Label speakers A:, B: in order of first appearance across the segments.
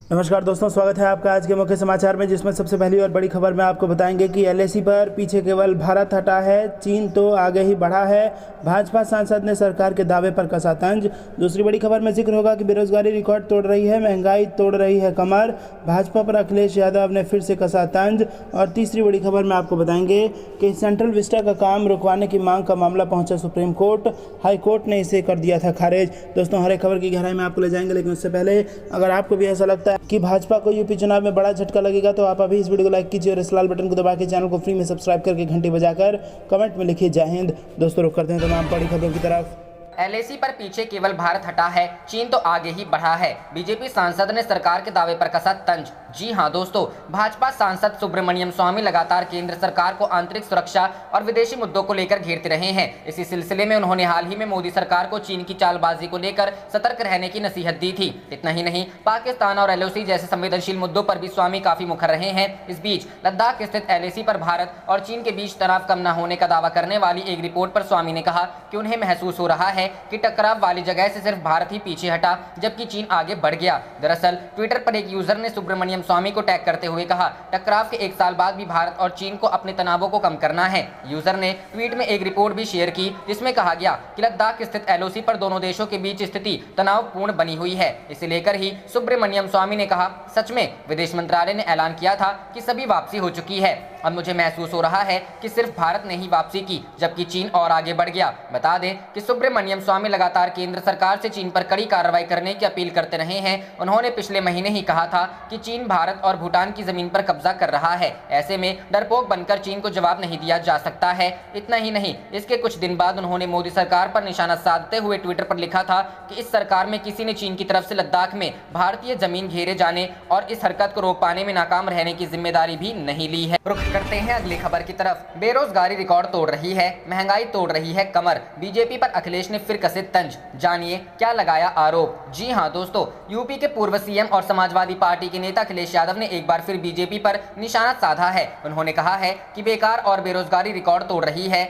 A: नमस्कार दोस्तों, स्वागत है आपका आज के मुख्य समाचार में, जिसमें सबसे पहली और बड़ी खबर में आपको बताएंगे कि एलएसी पर पीछे केवल भारत हटा है, चीन तो आगे ही बढ़ा है। भाजपा सांसद ने सरकार के दावे पर कसा तंज। दूसरी बड़ी खबर में जिक्र होगा कि बेरोजगारी रिकॉर्ड तोड़ रही है, महंगाई तोड़ रही है कमर। भाजपा पर अखिलेश यादव ने फिर से कसा तंज। और तीसरी बड़ी खबर में आपको बताएंगे कि सेंट्रल विस्टा का काम रुकवाने की मांग का मामला पहुंचा सुप्रीम कोर्ट। हाई कोर्ट ने इसे कर दिया था खारिज। दोस्तों, हर एक खबर की गहराई में आपको ले जाएंगे, लेकिन उससे पहले अगर आपको भी ऐसा लगता है कि भाजपा को यूपी चुनाव में बड़ा झटका लगेगा तो आप अभी इस वीडियो को लाइक कीजिए और इस लाल बटन को दबा के चैनल को फ्री में सब्सक्राइब करके घंटी बजाकर कमेंट में लिखिए जय हिंद। दोस्तों, रुक करते हैं तमाम बड़ी खबरों की तरफ।
B: एलएसी पर पीछे केवल भारत हटा है, चीन तो आगे ही बढ़ा है। बीजेपी सांसद ने सरकार के दावे पर कसा तंज। जी हां दोस्तों, भाजपा सांसद सुब्रमण्यम स्वामी लगातार केंद्र सरकार को आंतरिक सुरक्षा और विदेशी मुद्दों को लेकर घेरते रहे हैं। इसी सिलसिले में उन्होंने हाल ही में मोदी सरकार को चीन की चालबाजी को लेकर सतर्क रहने की नसीहत दी थी। इतना ही नहीं, पाकिस्तान और एलओसी जैसे संवेदनशील मुद्दों पर भी स्वामी काफी मुखर रहे हैं। इस बीच लद्दाख स्थित एलएसी पर भारत और चीन के बीच तनाव कम न होने का दावा करने वाली एक रिपोर्ट पर स्वामी ने कहा कि उन्हें महसूस हो रहा है कि टकराव वाली जगह से सिर्फ भारत ही पीछे हटा, जबकि चीन आगे बढ़ गया। दरअसल ट्विटर पर एक यूजर ने सुब्रमण्यम स्वामी को टैग करते हुए कहा, टकराव के 1 साल बाद भी भारत और चीन को अपने तनावों को कम करना है। यूजर ने ट्वीट में एक रिपोर्ट भी शेयर की, जिसमें कहा गया कि लद्दाख स्थित एलओसी पर दोनों देशों के बीच स्थिति तनावपूर्ण बनी हुई है। इसे लेकर ही सुब्रमण्यम स्वामी ने कहा, सच में विदेश मंत्रालय ने ऐलान किया था कि सभी वापसी हो चुकी है। अब मुझे महसूस हो रहा है कि सिर्फ भारत ने ही वापसी की, जबकि चीन और आगे बढ़ गया। बता दें कि सुब्रमण्यम स्वामी लगातार केंद्र सरकार से चीन पर कड़ी कार्रवाई करने की अपील करते रहे हैं। उन्होंने पिछले महीने ही कहा था कि चीन भारत और भूटान की जमीन पर कब्जा कर रहा है। ऐसे में डरपोक बनकर चीन को जवाब नहीं दिया जा सकता है। इतना ही नहीं, इसके कुछ दिन बाद उन्होंने मोदी सरकार पर निशाना साधते हुए ट्विटर पर लिखा था कि इस सरकार में किसी ने चीन की तरफ से लद्दाख में भारतीय जमीन घेरे जाने और इस हरकत को रोक पाने में नाकाम रहने की जिम्मेदारी भी नहीं ली है। रुख करते हैं अगली खबर की तरफ। बेरोजगारी रिकॉर्ड तोड़ रही है, महंगाई तोड़ रही है कमर। बीजेपी पर अखिलेश ने फिर कसे तंज। जानिए क्या लगाया आरोप। जी हां दोस्तों, यूपी के पूर्व सीएम और समाजवादी पार्टी के नेता अखिलेश यादव ने एक बार फिर बीजेपी पर निशाना साधा है। उन्होंने कहा है कि बेकार और बेरोजगारी रिकॉर्ड तोड़ रही है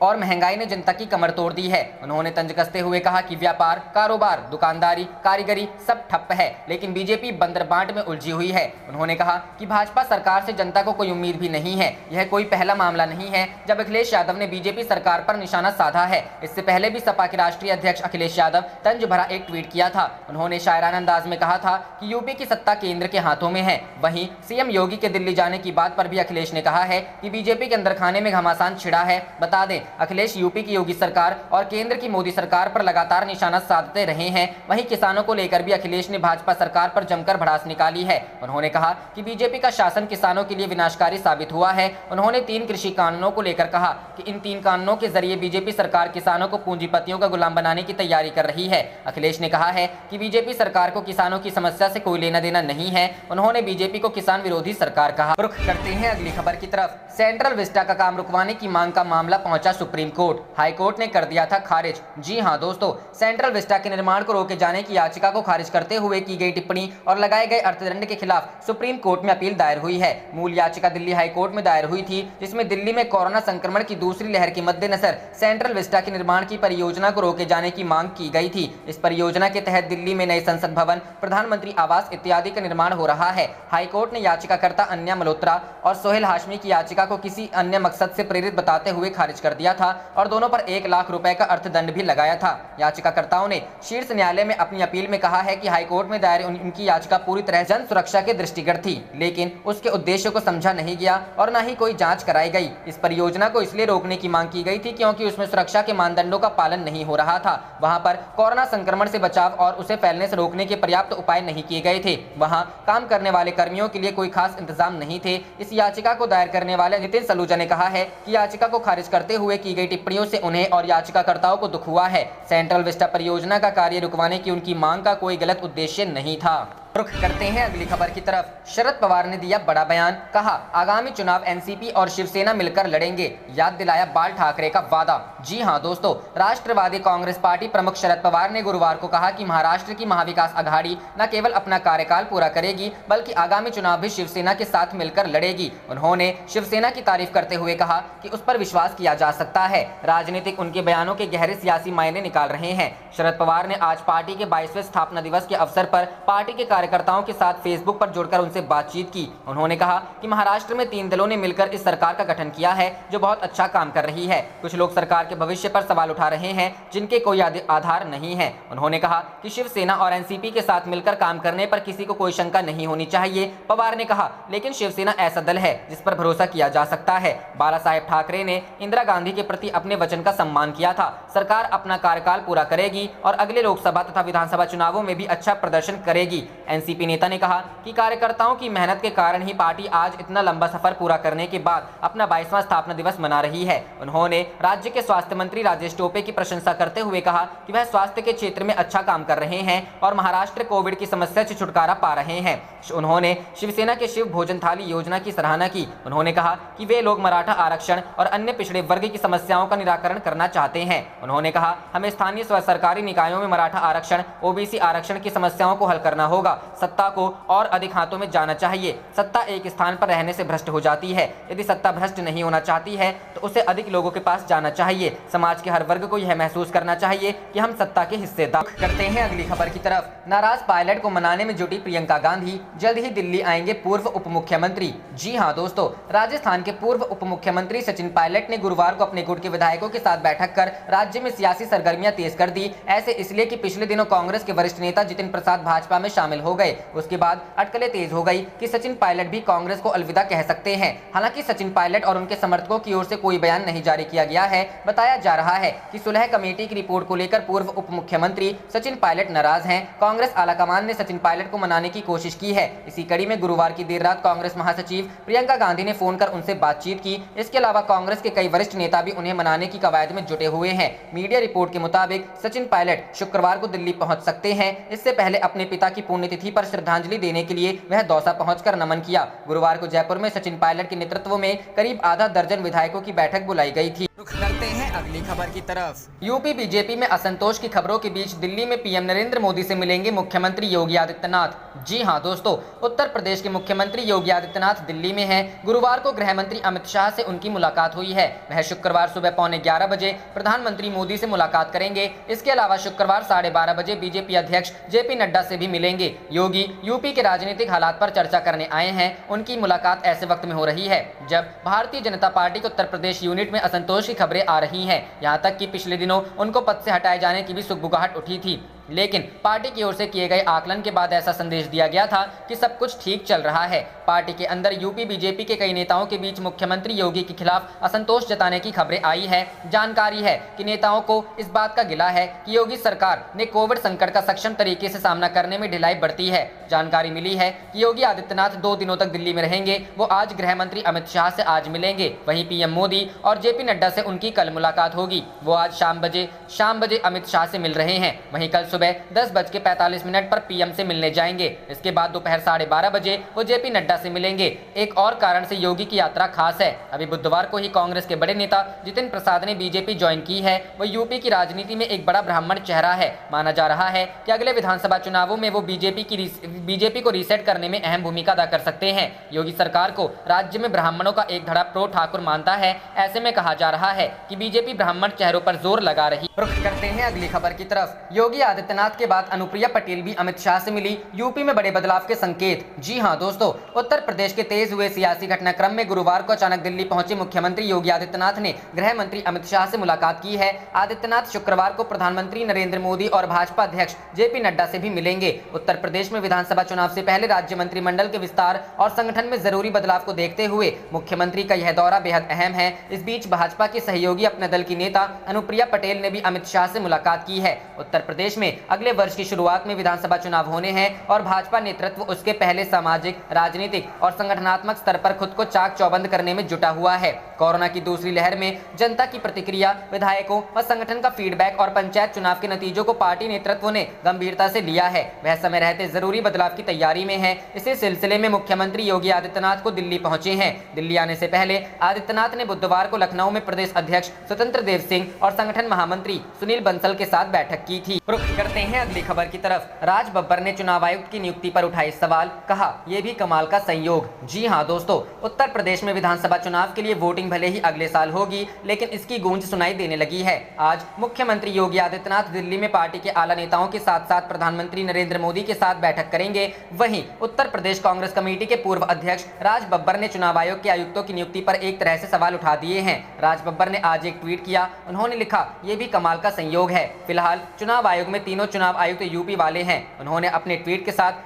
B: और महंगाई ने जनता की कमर तोड़ दी है। उन्होंने तंज कसते हुए कहा कि व्यापार, कारोबार, दुकानदारी, कारीगरी सब ठप्प है, लेकिन बीजेपी बंदर बांट में उलझी हुई है। उन्होंने कहा कि भाजपा सरकार से जनता को कोई उम्मीद भी नहीं है। यह कोई पहला मामला नहीं है जब अखिलेश यादव ने बीजेपी सरकार पर निशाना साधा है। इससे पहले भी सपा के राष्ट्रीय अध्यक्ष अखिलेश यादव तंज भरा एक ट्वीट किया था। उन्होंने शायराना अंदाज में कहा था कि यूपी की सत्ता केंद्र के हाथों में है। वहीं सीएम योगी के दिल्ली जाने की बात पर भी अखिलेश ने कहा है कि बीजेपी के अंदर खाने में घमासान छिड़ा है। बता दें, अखिलेश यूपी की योगी सरकार और केंद्र की मोदी सरकार पर लगातार निशाना साधते रहे हैं। वहीं किसानों को लेकर भी अखिलेश ने भाजपा सरकार पर जमकर भड़ास निकाली है। उन्होंने कहा कि बीजेपी का शासन किसानों के लिए विनाशकारी साबित हुआ है। उन्होंने 3 कृषि कानूनों को लेकर कहा कि इन 3 कानूनों के जरिए बीजेपी सरकार किसानों को पूंजीपतियों का गुलाम बनाने की तैयारी कर रही है। अखिलेश ने कहा है कि बीजेपी सरकार को किसानों की समस्या से कोई लेना देना नहीं है। उन्होंने बीजेपी को किसान विरोधी सरकार कहा। रुख करते हैं अगली खबर की तरफ। सेंट्रल विस्टा का काम रुकवाने की मांग का मामला पहुंचा सुप्रीम कोर्ट। हाई कोर्ट ने कर दिया था खारिज। जी हां दोस्तों, सेंट्रल विस्टा के निर्माण को रोके जाने की याचिका को खारिज करते हुए की गई टिप्पणी और लगाए गए अर्थदंड के खिलाफ सुप्रीम कोर्ट में अपील दायर हुई है। मूल याचिका दिल्ली हाई कोर्ट में दायर हुई थी, जिसमें दिल्ली में कोरोना संक्रमण की दूसरी लहर के मद्देनजर सेंट्रल विस्टा के निर्माण की परियोजना को रोके जाने की मांग की गई थी। इस परियोजना के तहत दिल्ली में नए संसद भवन, प्रधानमंत्री आवास इत्यादि का निर्माण हो रहा है। हाई कोर्ट ने याचिकाकर्ता अन्या मल्होत्रा और सोहेल हाशमी की याचिका को किसी अन्य मकसद से प्रेरित बताते हुए खारिज कर दिया था और दोनों पर 1 लाख रुपए का अर्थदंड भी लगाया था। याचिकाकर्ताओं ने शीर्ष न्यायालय में अपनी अपील में कहा है कि हाईकोर्ट में दायर उनकी याचिका पूरी तरह जन सुरक्षा के दृष्टिगत थी, लेकिन उसके उद्देश्य को समझा नहीं गया और न ही कोई जांच कराई गई। इस परियोजना को इसलिए रोकने की मांग की गई थी क्योंकि उसमें सुरक्षा के मानदंडों का पालन नहीं हो रहा था। वहां पर कोरोना संक्रमण से बचाव और उसे फैलने से रोकने के पर्याप्त उपाय नहीं किए गए थे। वहां काम करने वाले कर्मियों के लिए कोई खास इंतजाम नहीं थे। इस याचिका को दायर करने वाले नितिन सलूजा ने कहा है कि याचिका को खारिज करते हुए की गई टिप्पणियों से उन्हें और याचिकाकर्ताओं को दुख हुआ है। सेंट्रल विस्टा परियोजना का कार्य रुकवाने की उनकी मांग का कोई गलत उद्देश्य नहीं था। रुख करते हैं अगली खबर की तरफ। शरद पवार ने दिया बड़ा बयान, कहा आगामी चुनाव एनसीपी और शिवसेना मिलकर लड़ेंगे, याद दिलाया बाल ठाकरे का वादा। जी हां दोस्तों, राष्ट्रवादी कांग्रेस पार्टी प्रमुख शरद पवार ने गुरुवार को कहा कि महाराष्ट्र की महाविकास आघाड़ी न केवल अपना कार्यकाल पूरा करेगी बल्कि आगामी चुनाव भी शिवसेना के साथ मिलकर लड़ेगी। उन्होंने शिवसेना की तारीफ करते हुए कहा कि उस पर विश्वास किया जा सकता है। राजनीतिक उनके बयानों के गहरे सियासी मायने निकाल रहे हैं। शरद पवार ने आज पार्टी के 22वें स्थापना दिवस के अवसर पर पार्टी के कार्यकर्ताओं के साथ फेसबुक पर जुड़कर उनसे बातचीत की। उन्होंने कहा कि महाराष्ट्र में 3 दलों ने मिलकर इस सरकार का गठन किया है जो बहुत अच्छा काम कर रही है। कुछ लोग सरकार के भविष्य पर सवाल उठा रहे हैं जिनके कोई आधार नहीं है। उन्होंने कहा कि शिवसेना और एनसीपी के साथ मिलकर काम करने पर किसी को कोई शंका नहीं होनी चाहिए। पवार ने कहा, लेकिन शिवसेना ऐसा दल है जिस पर भरोसा किया जा सकता है। बाला साहेब ठाकरे ने इंदिरा गांधी के प्रति अपने वचन का सम्मान किया था। सरकार अपना कार्यकाल पूरा करेगी और अगले लोकसभा तथा विधानसभा चुनावों में भी अच्छा प्रदर्शन करेगी। एनसीपी नेता ने कहा कि कार्यकर्ताओं की मेहनत के कारण ही पार्टी आज इतना लंबा सफर पूरा करने के बाद अपना 22वां स्थापना दिवस मना रही है। उन्होंने राज्य के स्वास्थ्य मंत्री राजेश टोपे की प्रशंसा करते हुए कहा कि वह स्वास्थ्य के क्षेत्र में अच्छा काम कर रहे हैं और महाराष्ट्र कोविड की समस्या से छुटकारा पा रहे हैं। उन्होंने शिवसेना के शिव भोजन थाली योजना की सराहना की। उन्होंने कहा कि वे लोग मराठा आरक्षण और अन्य पिछड़े वर्ग की समस्याओं का निराकरण करना चाहते हैं। उन्होंने कहा, हमें स्थानीय स्व सरकारी निकायों में मराठा आरक्षण, ओबीसी आरक्षण की समस्याओं को हल करना होगा। सत्ता को और अधिक हाथों में जाना चाहिए। सत्ता एक स्थान पर रहने से भ्रष्ट हो जाती है। यदि सत्ता भ्रष्ट नहीं होना चाहती है तो उसे अधिक लोगों के पास जाना चाहिए। समाज के हर वर्ग को यह महसूस करना चाहिए कि हम सत्ता के हिस्सेदार। करते हैं अगली खबर की तरफ। नाराज पायलट को मनाने में जुटी प्रियंका गांधी, जल्द ही दिल्ली आएंगे पूर्व उप मुख्यमंत्री। जी हां दोस्तों, राजस्थान के पूर्व उप मुख्यमंत्री सचिन पायलट ने गुरुवार को अपने गुट के विधायकों के साथ बैठक कर राज्य में सियासी सरगर्मियां तेज कर दी। ऐसे इसलिए कि पिछले दिनों कांग्रेस के वरिष्ठ नेता जितिन प्रसाद भाजपा में शामिल हो गए। उसके बाद अटकलें तेज हो गई कि सचिन पायलट भी कांग्रेस को अलविदा कह सकते हैं। हालांकि सचिन पायलट और उनके समर्थकों की ओर से कोई बयान नहीं जारी किया गया है। बताया जा रहा है कि सुलह कमेटी की रिपोर्ट को लेकर पूर्व उप मुख्यमंत्री सचिन पायलट नाराज हैं। कांग्रेस आलाकमान ने सचिन पायलट को मनाने की कोशिश की है। इसी कड़ी में गुरुवार की देर रात कांग्रेस महासचिव प्रियंका गांधी ने फोन कर उनसे बातचीत की। इसके अलावा कांग्रेस के कई वरिष्ठ नेता भी उन्हें मनाने की कवायद में जुटे हुए हैं। मीडिया रिपोर्ट के मुताबिक सचिन पायलट शुक्रवार को दिल्ली पहुंच सकते हैं। इससे पहले अपने पिता की पुण्यतिथि पर श्रद्धांजलि देने के लिए वह दौसा पहुंचकर नमन किया। गुरुवार को जयपुर में सचिन पायलट के नेतृत्व में करीब आधा दर्जन विधायकों की बैठक बुलाई गई थी। करते हैं अगली खबर की तरफ। यूपी बीजेपी में असंतोष की खबरों के बीच दिल्ली में पीएम नरेंद्र मोदी से मिलेंगे मुख्यमंत्री योगी आदित्यनाथ। जी हां दोस्तों, उत्तर प्रदेश के मुख्यमंत्री योगी आदित्यनाथ दिल्ली में हैं। गुरुवार को गृह मंत्री अमित शाह से उनकी मुलाकात हुई है। वह शुक्रवार सुबह 11:15 बजे प्रधानमंत्री मोदी से मुलाकात करेंगे। इसके अलावा शुक्रवार 12:30 बजे बीजेपी अध्यक्ष जेपी नड्डा से भी मिलेंगे। योगी यूपी के राजनीतिक हालात पर चर्चा करने आए हैं। उनकी मुलाकात ऐसे वक्त में हो रही है जब भारतीय जनता पार्टी के उत्तर प्रदेश यूनिट में असंतोष की खबरें आ रही हैं। यहां तक कि पिछले दिनों उनको पद से हटाए जाने की भी सुगबुगाहट उठी थी, लेकिन पार्टी की ओर से किए गए आकलन के बाद ऐसा संदेश दिया गया था कि सब कुछ ठीक चल रहा है। पार्टी के अंदर यूपी बीजेपी के कई नेताओं के बीच मुख्यमंत्री योगी के खिलाफ असंतोष जताने की खबरें आई है। जानकारी है कि नेताओं को इस बात का गिला है कि योगी सरकार ने कोविड संकट का सक्षम तरीके से सामना करने में ढिलाई बरती है। जानकारी मिली है कि योगी आदित्यनाथ 2 दिनों तक दिल्ली में रहेंगे। वो आज गृह मंत्री अमित शाह से आज मिलेंगे। वहीं पीएम मोदी और जेपी नड्डा से उनकी कल मुलाकात होगी। वो आज शाम बजे अमित शाह से मिल रहे हैं। वहीं कल सुबह 10:45 पर पीएम से मिलने जाएंगे। इसके बाद दोपहर 12:30 बजे वो जेपी नड्डा से मिलेंगे। एक और कारण से योगी की यात्रा खास है। अभी बुधवार को ही कांग्रेस के बड़े नेता जितिन प्रसाद ने बीजेपी ज्वाइन की है। वो यूपी की राजनीति में एक बड़ा ब्राह्मण चेहरा है। माना जा रहा है कि अगले विधानसभा चुनावों में वो बीजेपी को रीसेट करने में अहम भूमिका अदा कर सकते हैं। योगी सरकार को राज्य में ब्राह्मणों का एक धड़ा प्रो ठाकुर मानता है। ऐसे में कहा जा रहा है कि बीजेपी ब्राह्मण चेहरों पर जोर लगा रही। रुख करते हैं अगली खबर की तरफ। योगी आदित्यनाथ के बाद अनुप्रिया पटेल भी अमित शाह से मिली। यूपी में बड़े बदलाव के संकेत। जी हां दोस्तों, उत्तर प्रदेश के तेज हुए सियासी घटनाक्रम में गुरुवार को अचानक दिल्ली पहुंचे मुख्यमंत्री योगी आदित्यनाथ ने गृह मंत्री अमित शाह से मुलाकात की है। आदित्यनाथ शुक्रवार को प्रधानमंत्री नरेंद्र मोदी और भाजपा अध्यक्ष जेपी नड्डा से भी मिलेंगे। उत्तर प्रदेश में विधानसभा चुनाव से पहले राज्य मंत्रिमंडल के विस्तार और संगठन में जरूरी बदलाव को देखते हुए मुख्यमंत्री का यह दौरा बेहद अहम है। इस बीच भाजपा की सहयोगी अपने दल की नेता अनुप्रिया पटेल ने भी अमित शाह से मुलाकात की है। उत्तर प्रदेश में अगले वर्ष की शुरुआत में विधानसभा चुनाव होने हैं और भाजपा नेतृत्व उसके पहले सामाजिक, राजनीतिक और संगठनात्मक स्तर पर खुद को चाक चौबंद करने में जुटा हुआ है। कोरोना की दूसरी लहर में जनता की प्रतिक्रिया, विधायकों व संगठन का फीडबैक और पंचायत चुनाव के नतीजों को पार्टी नेतृत्व ने गंभीरता से लिया है। वह समय रहते जरूरी बदलाव की तैयारी में है। इसी सिलसिले में मुख्यमंत्री योगी आदित्यनाथ को दिल्ली पहुंचे हैं। दिल्ली आने से पहले आदित्यनाथ ने बुधवार को लखनऊ में प्रदेश अध्यक्ष स्वतंत्र देव सिंह और संगठन महामंत्री सुनील बंसल के साथ बैठक की थी। रुख करते हैं अगली खबर की तरफ। राज बब्बर ने चुनाव आयुक्त की नियुक्ति पर उठाए सवाल, कहा यह भी कमाल का संयोग। जी हां दोस्तों, उत्तर प्रदेश में विधानसभा चुनाव के लिए वोटिंग भले ही अगले साल होगी, लेकिन इसकी गूंज सुनाई देने लगी है। आज मुख्यमंत्री योगी आदित्यनाथ दिल्ली में पार्टी के आला नेताओं के साथ साथ प्रधानमंत्री नरेंद्र मोदी के साथ बैठक करेंगे। वहीं उत्तर प्रदेश कांग्रेस कमेटी के पूर्व अध्यक्ष राज बब्बर ने चुनाव आयोग के आयुक्तों की नियुक्ति पर एक तरह से सवाल उठा दिए हैं। राज बब्बर ने आज एक ट्वीट किया। उन्होंने लिखा, ये भी कमाल का संयोग है, फिलहाल चुनाव आयोग में तीनों चुनाव आयुक्त यूपी वाले हैं। उन्होंने अपने ट्वीट के साथ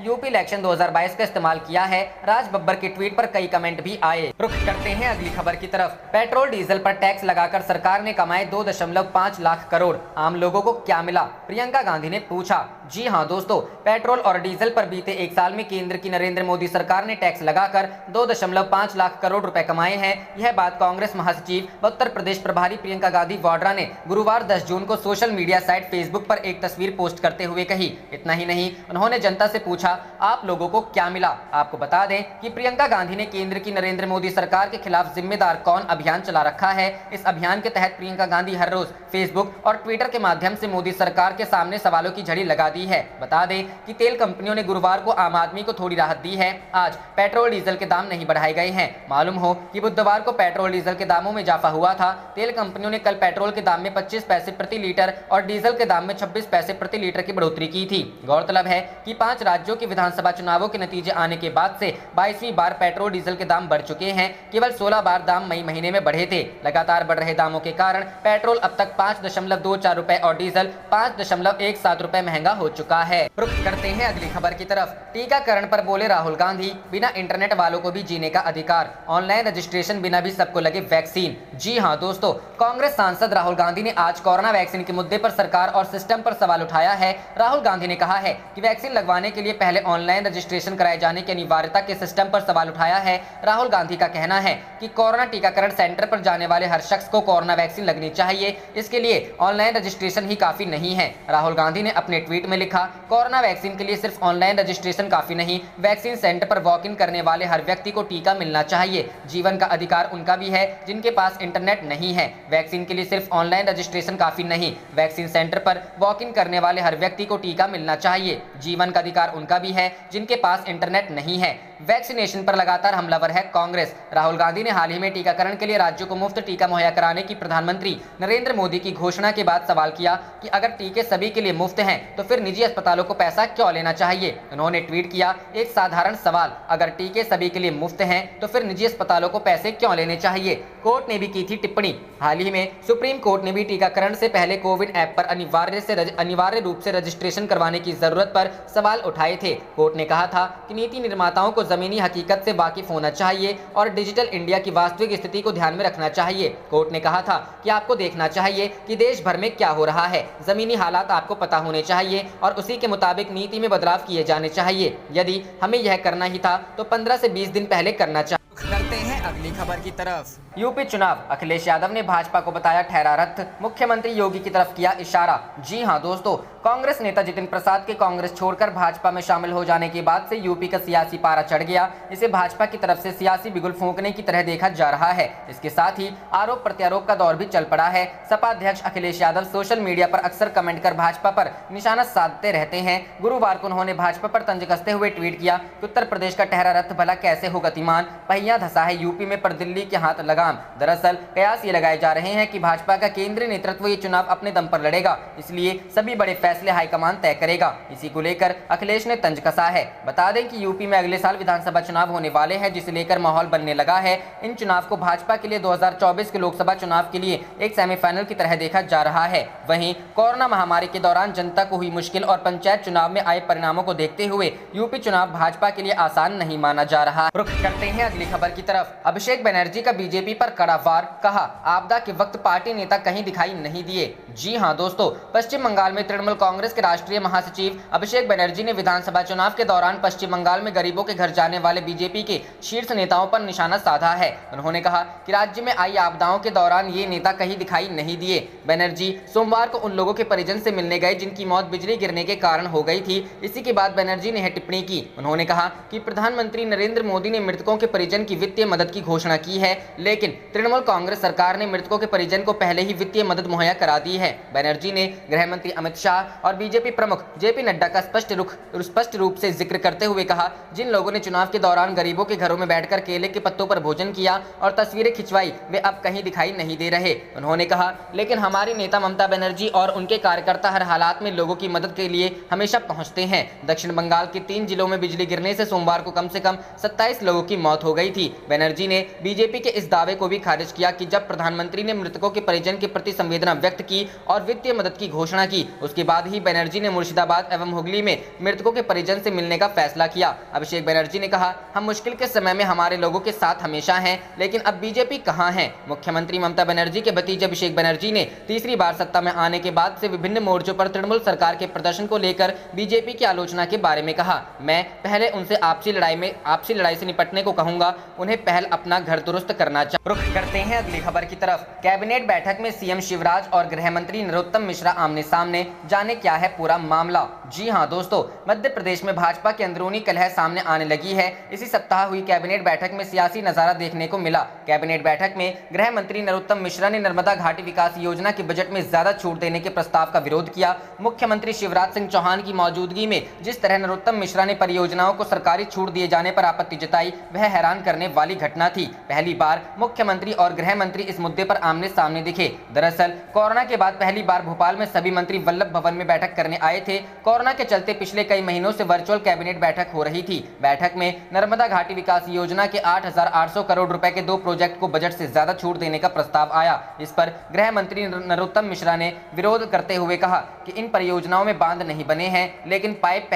B: #यूपी इलेक्शन 2022 का इस्तेमाल किया है। राज बब्बर के ट्वीट पर कई कमेंट भी आए। रुख करते हैं अगली खबर की तरफ। पेट्रोल डीजल पर टैक्स लगाकर सरकार ने कमाए 2.5 लाख करोड़, आम लोगों को क्या मिला, प्रियंका गांधी ने पूछा। जी हां दोस्तों, पेट्रोल और डीजल पर बीते एक साल में केंद्र की नरेंद्र मोदी सरकार ने टैक्स लगाकर 2.5 लाख करोड़ रुपए कमाए हैं। यह बात कांग्रेस महासचिव व उत्तर प्रदेश प्रभारी प्रियंका गांधी वाड्रा ने गुरुवार 10 जून को सोशल मीडिया साइट फेसबुक पर एक तस्वीर पोस्ट करते हुए कही। इतना ही नहीं, उन्होंने जनता से पूछा, आप लोगों को क्या मिला। आपको बता दें कि प्रियंका गांधी ने केंद्र की नरेंद्र मोदी सरकार के खिलाफ जिम्मेदार कौन अभियान चला रखा है। इस अभियान के तहत प्रियंका गांधी हर रोज फेसबुक और ट्विटर के माध्यम से मोदी सरकार के सामने सवालों की झड़ी लगा दी है। बता दें कि तेल कंपनियों ने गुरुवार को आम आदमी को थोड़ी राहत दी है। आज पेट्रोल डीजल के दाम नहीं बढ़ाए गए हैं। मालूम हो कि बुधवार को पेट्रोल डीजल के दामों में इजाफा हुआ था। तेल कंपनियों ने कल पेट्रोल के दाम में 25 पैसे प्रति लीटर और डीजल के दाम में 26 पैसे प्रति लीटर की बढ़ोतरी की थी। गौरतलब है कि 5 राज्यों के विधानसभा चुनावों के नतीजे आने के बाद से 22वीं बार पेट्रोल डीजल के दाम बढ़ चुके हैं। केवल 16 बार दाम मई महीने में बढ़े थे। लगातार बढ़ रहे दामों के कारण पेट्रोल अब तक 5.24 रुपए और डीजल 5.17 रुपए महंगा हो चुका है। रुख करते हैं अगली खबर की तरफ। टीकाकरण पर बोले राहुल गांधी, बिना इंटरनेट वालों को भी जीने का अधिकार, ऑनलाइन रजिस्ट्रेशन बिना भी सबको लगे वैक्सीन। जी हां दोस्तों, कांग्रेस सांसद राहुल गांधी ने आज कोरोना वैक्सीन के मुद्दे पर सरकार और सिस्टम पर सवाल उठाया है। राहुल गांधी ने कहा है कि वैक्सीन लगवाने के लिए पहले ऑनलाइन रजिस्ट्रेशन कराए जाने की अनिवार्यता के सिस्टम पर सवाल उठाया है। राहुल गांधी का कहना है कि कोरोना टीकाकरण सेंटर पर जाने वाले हर शख्स को कोरोना वैक्सीन लगनी चाहिए। इसके लिए ऑनलाइन रजिस्ट्रेशन ही काफी नहीं है। राहुल गांधी ने अपने ट्वीट में लिखा, कोरोना वैक्सीन के लिए सिर्फ ऑनलाइन रजिस्ट्रेशन काफी नहीं, वैक्सीन सेंटर पर वॉक इन करने वाले हर व्यक्ति को टीका मिलना चाहिए। जीवन का अधिकार उनका भी है जिनके पास इंटरनेट नहीं है। वैक्सीन के लिए सिर्फ ऑनलाइन रजिस्ट्रेशन काफी नहीं, वैक्सीन सेंटर पर वॉक इन करने वाले हर व्यक्ति को टीका मिलना चाहिए। जीवन का अधिकार उनका भी है जिनके पास इंटरनेट नहीं है। वैक्सीनेशन पर लगातार हमलावर है कांग्रेस। राहुल गांधी ने हाल ही में टीकाकरण के लिए राज्यों को मुफ्त टीका मुहैया कराने की प्रधानमंत्री नरेंद्र मोदी की घोषणा के बाद सवाल किया कि अगर टीके सभी के लिए मुफ्त हैं तो फिर निजी अस्पतालों को पैसा क्यों लेना चाहिए। उन्होंने ट्वीट किया, एक साधारण सवाल, अगर टीके सभी के लिए मुफ्त हैं तो फिर निजी अस्पतालों को पैसे क्यों लेने चाहिए। कोर्ट ने भी की थी टिप्पणी। हाल ही में सुप्रीम कोर्ट ने भी टीकाकरण से पहले कोविन ऐप पर अनिवार्य रूप से रजिस्ट्रेशन करवाने की जरूरत पर सवाल उठाए थे। कोर्ट ने कहा था कि नीति निर्माताओं को जमीनी हकीकत से वाकिफ होना चाहिए और डिजिटल इंडिया की वास्तविक स्थिति को ध्यान में रखना चाहिए। कोर्ट ने कहा था कि आपको देखना चाहिए कि देश भर में क्या हो रहा है, जमीनी हालात आपको पता होने चाहिए और उसी के मुताबिक नीति में बदलाव किए जाने चाहिए। यदि हमें यह करना ही था तो 15 से 20 दिन पहले करना चाहिए। करते हैं अगली खबर की तरफ। यूपी चुनाव, अखिलेश यादव ने भाजपा को बताया ठहरा रथ, मुख्यमंत्री योगी की तरफ किया इशारा। जी हां दोस्तों, कांग्रेस नेता जितिन प्रसाद के कांग्रेस छोड़कर भाजपा में शामिल हो जाने के बाद से यूपी का सियासी पारा चढ़ गया। इसे भाजपा की तरफ से सियासी बिगुल फूंकने की तरह देखा जा रहा है। इसके साथ ही आरोप प्रत्यारोप का दौर भी चल पड़ा है। सपा अध्यक्ष अखिलेश यादव सोशल मीडिया पर अक्सर कमेंट कर भाजपा पर निशाना साधते रहते हैं। गुरुवार को उन्होंने भाजपा पर तंज कसते हुए ट्वीट किया कि उत्तर प्रदेश का ठहरा रथ भला कैसे हो गतिमान, पहिया धसा है यूपी में पर दिल्ली के हाथ लगाम। दरअसल कयास ये लगाए जा रहे हैं कि भाजपा का केंद्रीय नेतृत्व ये चुनाव अपने दम पर लड़ेगा, इसलिए सभी बड़े फैसले हाईकमान तय करेगा। इसी को लेकर अखिलेश ने तंज कसा है। बता दें कि यूपी में अगले साल विधानसभा चुनाव होने वाले हैं, जिसे लेकर माहौल बनने लगा है। इन चुनाव को भाजपा के लिए 2024 के लोकसभा चुनाव के लिए एक सेमीफाइनल की तरह देखा जा रहा है। वहीं कोरोना महामारी के दौरान जनता को हुई मुश्किल और पंचायत चुनाव में आए परिणामों को देखते हुए यूपी चुनाव भाजपा के लिए आसान नहीं माना जा रहा। रुख करते हैं अगली खबर की तरफ। अभिषेक बनर्जी का बीजेपी पर कड़ा वार, कहा आपदा के वक्त पार्टी नेता कहीं दिखाई नहीं दिए। जी हां दोस्तों, पश्चिम बंगाल में तृणमूल कांग्रेस के राष्ट्रीय महासचिव अभिषेक बनर्जी ने विधानसभा चुनाव के दौरान पश्चिम बंगाल में गरीबों के घर जाने वाले बीजेपी के शीर्ष नेताओं पर निशाना साधा है। उन्होंने कहा कि राज्य में आई आपदाओं के दौरान ये नेता कहीं दिखाई नहीं दिए। बनर्जी सोमवार को उन लोगों के परिजन से मिलने गए जिनकी मौत बिजली गिरने के कारण हो गई थी। इसी के बाद बनर्जी ने यह टिप्पणी की। उन्होंने कहा कि प्रधानमंत्री नरेंद्र मोदी ने मृतकों के परिजन की वित्तीय वित्तीय मदद की घोषणा की है, लेकिन तृणमूल कांग्रेस सरकार ने मृतकों के परिजन को पहले ही वित्तीय मदद मुहैया करा दी है। बनर्जी ने गृह मंत्री अमित शाह और बीजेपी प्रमुख जेपी नड्डा का स्पष्ट रूप से जिक्र करते हुए कहा, जिन लोगों ने चुनाव के दौरान गरीबों के घरों में बैठकर केले के पत्तों पर भोजन किया और तस्वीरें खिंचवाई, वे अब कहीं दिखाई नहीं दे रहे। उन्होंने कहा, लेकिन हमारी नेता ममता बनर्जी और उनके कार्यकर्ता हर हालात में लोगों की मदद के लिए हमेशा पहुंचते हैं। दक्षिण बंगाल के 3 जिलों में बिजली गिरने से सोमवार को कम से कम 27 लोगों की मौत हो गई थी। बनर्जी ने बीजेपी के इस दावे को भी खारिज किया कि जब प्रधानमंत्री ने मृतकों के परिजन के प्रति संवेदना व्यक्त की और वित्तीय मदद की घोषणा की, उसके बाद ही बनर्जी ने मुर्शिदाबाद एवं हुगली में मृतकों के परिजन से मिलने का फैसला किया। अभिषेक बनर्जी ने कहा, हम मुश्किल के समय में हमारे लोगों के साथ हमेशा हैं, लेकिन अब बीजेपी कहां है। मुख्यमंत्री ममता बनर्जी के भतीजे अभिषेक बनर्जी ने तीसरी बार सत्ता में आने के बाद से विभिन्न मोर्चों पर तृणमूल सरकार के प्रदर्शन को लेकर बीजेपी की आलोचना के बारे में कहा, मैं पहले उनसे आपसी लड़ाई से निपटने को कहूंगा, उन्हें पहल अपना घर दुरुस्त करना चाहिए। रुख करते हैं अगली खबर की तरफ। कैबिनेट बैठक में सीएम शिवराज और गृह मंत्री नरोत्तम मिश्रा आमने सामने, जाने क्या है पूरा मामला। जी हां दोस्तों, मध्य प्रदेश में भाजपा की अंदरूनी कलह सामने आने लगी है। इसी सप्ताह हुई कैबिनेट बैठक में सियासी नजारा देखने को मिला। कैबिनेट बैठक में गृह मंत्री नरोत्तम मिश्रा ने नर्मदा घाटी विकास योजना के बजट में ज्यादा छूट देने के प्रस्ताव का विरोध किया। मुख्यमंत्री शिवराज सिंह चौहान की मौजूदगी में जिस तरह नरोत्तम मिश्रा ने परियोजनाओं को सरकारी छूट दिए जाने पर आपत्ति जताई, वह हैरान करने वाली घटना थी। पहली बार मुख्यमंत्री और गृह मंत्री इस मुद्दे पर आमने सामने दिखे। दरअसल कोरोना के बाद पहली बार भोपाल में सभी मंत्री वल्लभ भवन में बैठक करने आए थे। कोरोना के चलते पिछले कई महीनों से वर्चुअल कैबिनेट बैठक हो रही थी। बैठक में नर्मदा घाटी विकास योजना के 8,800 करोड़ रुपए के 2 प्रोजेक्ट को बजट से ज्यादा छूट देने का प्रस्ताव आया। इस पर गृह मंत्री नरोत्तम मिश्रा ने विरोध करते हुए कहा कि इन परियोजनाओं में बांध नहीं बने हैं, लेकिन पाइप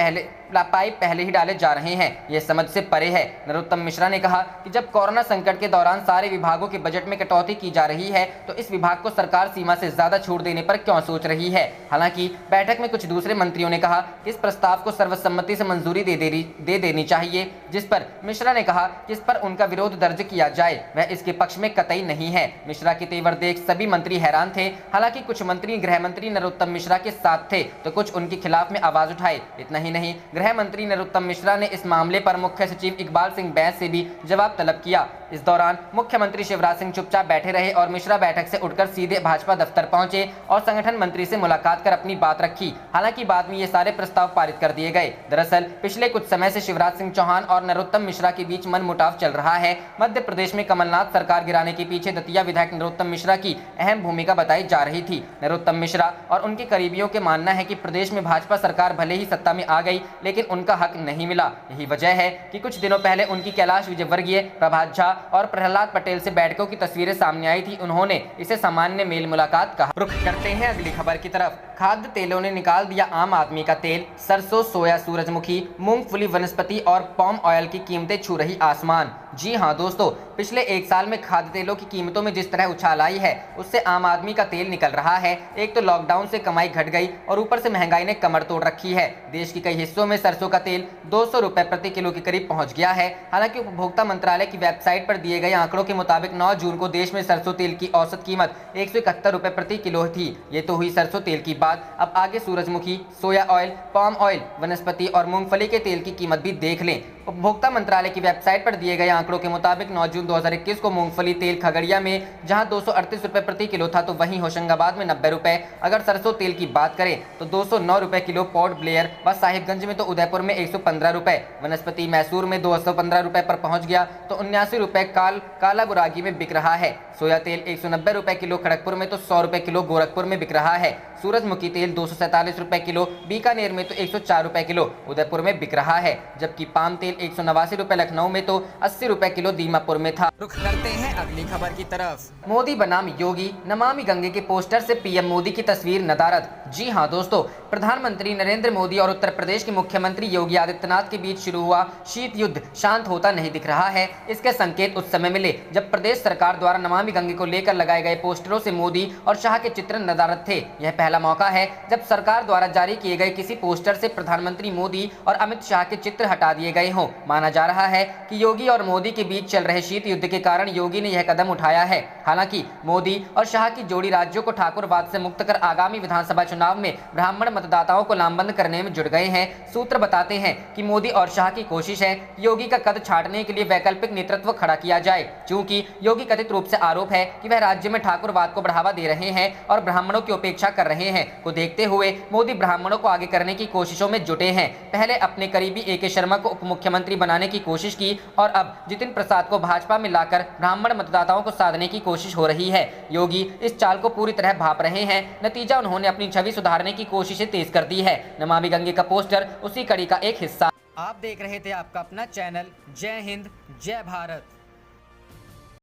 B: पहले ही डाले जा रहे हैं, यह समझ से परे है। नरोत्तम मिश्रा ने कहा कि जब कोरोना संकट के दौरान सारे विभागों के बजट में कटौती की जा रही है, तो इस विभाग को सरकार सीमा से ज्यादा छूट देने पर क्यों सोच रही है। हालांकि बैठक में कुछ दूसरे मंत्रियों ने कहा कि इस प्रस्ताव को सर्वसम्मति से मंजूरी दे देनी चाहिए, जिस पर मिश्रा ने कहा कि इस पर उनका विरोध दर्ज किया जाए, वह इसके पक्ष में कतई नहीं है। मिश्रा के तेवर देख सभी मंत्री हैरान थे। हालांकि कुछ मंत्री गृह मंत्री नरोत्तम मिश्रा के साथ थे तो कुछ उनके खिलाफ में आवाज उठाए। इतना ही नहीं, गृह मंत्री नरोत्तम मिश्रा ने इस मामले पर मुख्य सचिव इकबाल सिंह बैंस से भी जवाब तलब किया। इस दौरान मुख्यमंत्री शिवराज सिंह चुपचाप बैठे रहे और मिश्रा बैठक से उठकर सीधे भाजपा दफ्तर पहुंचे और संगठन मंत्री से मुलाकात कर अपनी बात रखी। हालांकि बाद में ये सारे प्रस्ताव पारित कर दिए गए। दरअसल पिछले कुछ समय से शिवराज सिंह चौहान और नरोत्तम मिश्रा के बीच मनमुटाव चल रहा है। मध्य प्रदेश में कमलनाथ सरकार गिराने के पीछे दतिया विधायक नरोत्तम मिश्रा की अहम भूमिका बताई जा रही थी। नरोत्तम मिश्रा और उनके करीबियों के मानना है कि प्रदेश में भाजपा सरकार भले ही सत्ता में आ गई, लेकिन उनका हक नहीं मिला। यही वजह है कि कुछ दिनों पहले उनकी कैलाश विजयवर्गीय, प्रभात झा और प्रहलाद पटेल से बैठकों की तस्वीरें सामने आई थी। उन्होंने इसे सामान्य मेल मुलाकात कहा। रुख करते हैं अगली खबर की तरफ। खाद्य तेलों ने निकाल दिया आम आदमी का तेल। सरसों, सोया, सूरजमुखी, मूंगफली, वनस्पति और पाम ऑयल की कीमतें छू रही आसमान। जी हां दोस्तों, पिछले 1 साल में खाद्य तेलों की कीमतों में जिस तरह उछाल आई है, उससे आम आदमी का तेल निकल रहा है। एक तो लॉकडाउन से कमाई घट गई और ऊपर से महंगाई ने कमर तोड़ रखी है। देश के कई हिस्सों में सरसों का तेल 200 रुपए प्रति किलो के करीब पहुंच गया है। हालांकि उपभोक्ता मंत्रालय की वेबसाइट पर दिए गए आंकड़ों के मुताबिक 9 जून को देश में सरसों तेल की औसत कीमत 171 रुपए प्रति किलो थी। ये तो हुई सरसों तेल की बात। अब आगे सूरजमुखी, सोया ऑयल, पाम ऑयल, वनस्पति और मूंगफली के तेल की कीमत भी देख लें। उपभोक्ता मंत्रालय की वेबसाइट पर दिए गए आंकड़ों के मुताबिक 9 जून 2021 को मूंगफली तेल खगड़िया में जहां 238 रुपए प्रति किलो था, तो वहीं होशंगाबाद में 90 रुपए। अगर सरसों तेल की बात करें तो 209 रुपए किलो पोर्ट ब्लेयर व साहिबगंज में, तो उदयपुर में 115 रुपए। वनस्पति मैसूर में 215 रुपए पर पहुंच गया, तो 79 रुपए कालाबुरागी में बिक रहा है। सोया तेल 190 रुपए किलो खड़गपुर में, तो 100 रुपए किलो गोरखपुर में बिक रहा है। सूरजमुखी तेल 247 रुपए किलो बीकानेर में, तो 104 रुपए किलो उदयपुर में बिक रहा है। जबकि पाम तेल 189 रुपए लखनऊ में, तो 80 रुपए किलो दीमापुर में था। रुख करते हैं अगली खबर की तरफ। मोदी बनाम योगी, नमामि गंगे के पोस्टर से पीएम मोदी की तस्वीर नदारद। जी हां दोस्तों, प्रधानमंत्री नरेंद्र मोदी और उत्तर प्रदेश के मुख्यमंत्री योगी आदित्यनाथ के बीच शुरू हुआ शीत युद्ध शांत होता नहीं दिख रहा है। इसके संकेत उस समय मिले जब प्रदेश सरकार द्वारा नमामि गंगे को लेकर लगाए गए पोस्टरों से मोदी और शाह के चित्र नदारद थे। यह पहला पहला मौका है जब सरकार द्वारा जारी किए गए किसी पोस्टर से प्रधानमंत्री मोदी और अमित शाह के चित्र हटा दिए गए हों। माना जा रहा है कि योगी और मोदी के बीच चल रहे शीत युद्ध के कारण योगी ने यह कदम उठाया है। हालांकि मोदी और शाह की जोड़ी राज्यों को ठाकुरवाद से मुक्त कर आगामी विधानसभा चुनाव में ब्राह्मण मतदाताओं को लामबंद करने में जुट गए हैं। सूत्र बताते हैं कि मोदी और शाह की कोशिश है कि योगी का कद छाटने के लिए वैकल्पिक नेतृत्व खड़ा किया जाए, क्योंकि योगी कथित रूप से आरोप है कि वह राज्य में ठाकुरवाद को बढ़ावा दे रहे हैं और ब्राह्मणों की उपेक्षा कर रहे हैं को देखते हुए मोदी ब्राह्मणों को आगे करने की कोशिशों में जुटे हैं। पहले अपने करीबी AK शर्मा को उप मुख्यमंत्री बनाने की कोशिश की और अब जितिन प्रसाद को भाजपा में लाकर ब्राह्मण मतदाताओं को साधने की कोशिश हो रही है। योगी इस चाल को पूरी तरह भांप रहे हैं। नतीजा, उन्होंने अपनी छवि सुधारने की कोशिशें तेज कर दी है। नमामि गंगे का पोस्टर उसी कड़ी का एक हिस्सा। आप देख रहे थे आपका अपना चैनल जय हिंद जय भारत।